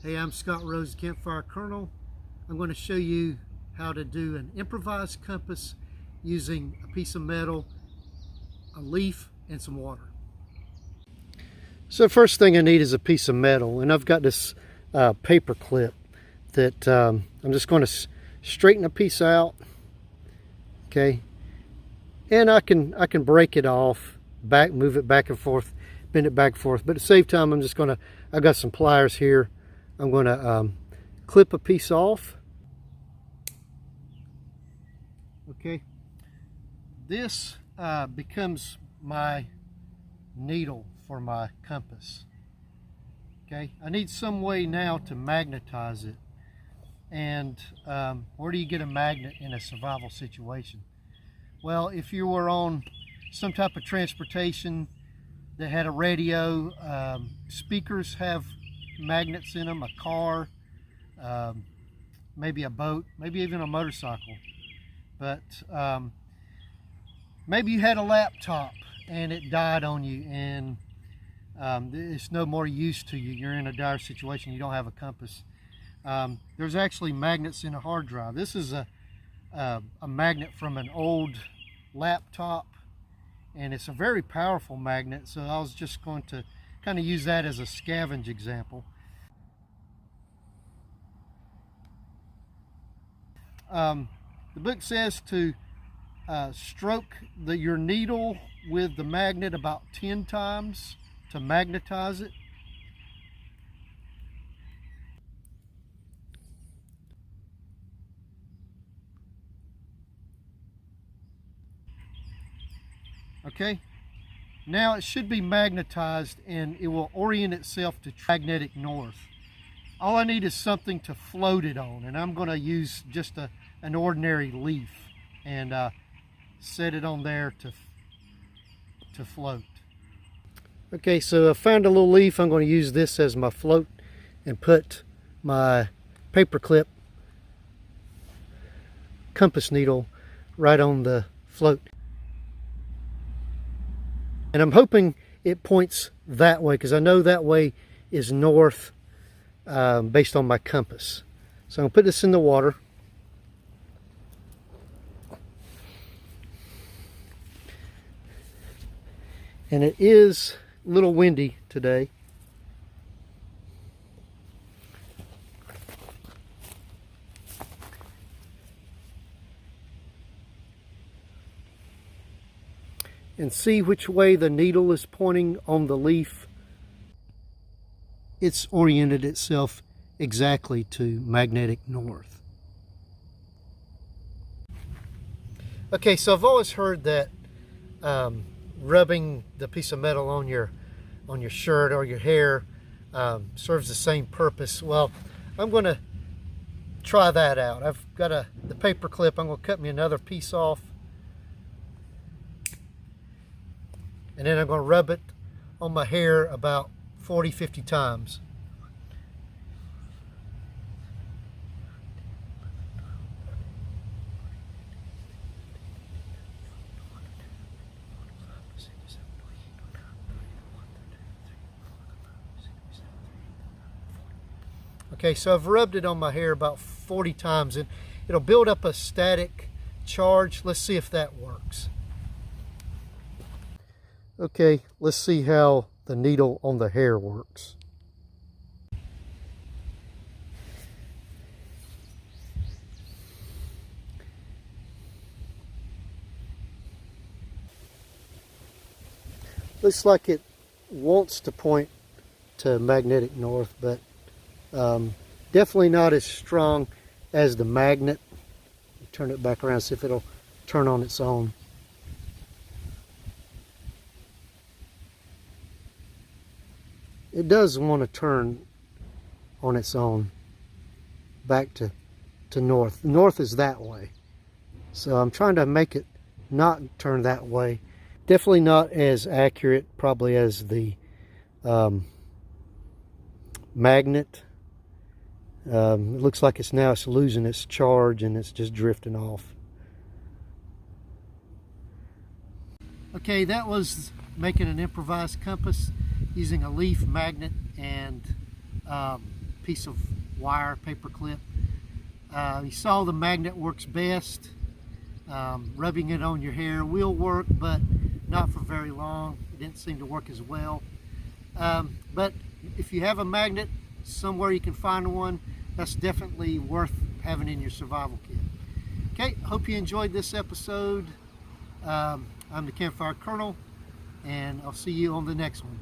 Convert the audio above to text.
Hey, I'm Scott Rose, Campfire Colonel. I'm going to show you how to do an improvised compass using a piece of metal, a leaf, and some water. So first thing I need is a piece of metal, and I've got this paper clip that I'm just going to straighten a piece out, okay, and I can break it off, move it back and forth, bend it back and forth, but at the same time I've got some pliers here. I'm going to clip a piece off. Okay, this becomes my needle for my compass. Okay, I need some way now to magnetize it. And where do you get a magnet in a survival situation? Well, if you were on some type of transportation that had a radio, speakers have magnets in them, a car, maybe a boat, maybe even a motorcycle. But maybe you had a laptop and it died on you, and it's no more use to you. You're in a dire situation, you don't have a compass. There's actually magnets in a hard drive. This is a magnet from an old laptop, and it's a very powerful magnet, so I was just going to kind of use that as a scavenge example. The book says to stroke your needle with the magnet about 10 times to magnetize it. Okay, now it should be magnetized and it will orient itself to magnetic north. All I need is something to float it on, and I'm going to use just an ordinary leaf and set it on there to float. Okay, so I found a little leaf. I'm going to use this as my float and put my paperclip compass needle right on the float. And I'm hoping it points that way, because I know that way is north based on my compass. So I'm going to put this in the water. And it is a little windy today. And see which way the needle is pointing on the leaf. It's oriented itself exactly to magnetic north. Okay, so I've always heard that rubbing the piece of metal on your shirt or your hair serves the same purpose. Well, I'm going to try that out. I've got the paper clip. I'm going to cut me another piece off. And then I'm going to rub it on my hair about 40-50 times. Okay, so I've rubbed it on my hair about 40 times, and it'll build up a static charge. Let's see if that works. Okay, let's see how the needle on the hair works. Looks like it wants to point to magnetic north, but definitely not as strong as the magnet. Turn it back around, see if it'll turn on its own. It does want to turn on its own back to north. North is that way. So I'm trying to make it not turn that way. Definitely not as accurate probably as the magnet. It looks like it's losing its charge and it's just drifting off. Okay, that was making an improvised compass using a leaf, magnet, and piece of wire, paper clip. You saw the magnet works best. Rubbing it on your hair will work, but not for very long. It didn't seem to work as well. But if you have a magnet somewhere you can find one, that's definitely worth having in your survival kit. Okay, hope you enjoyed this episode. I'm the Campfire Colonel, and I'll see you on the next one.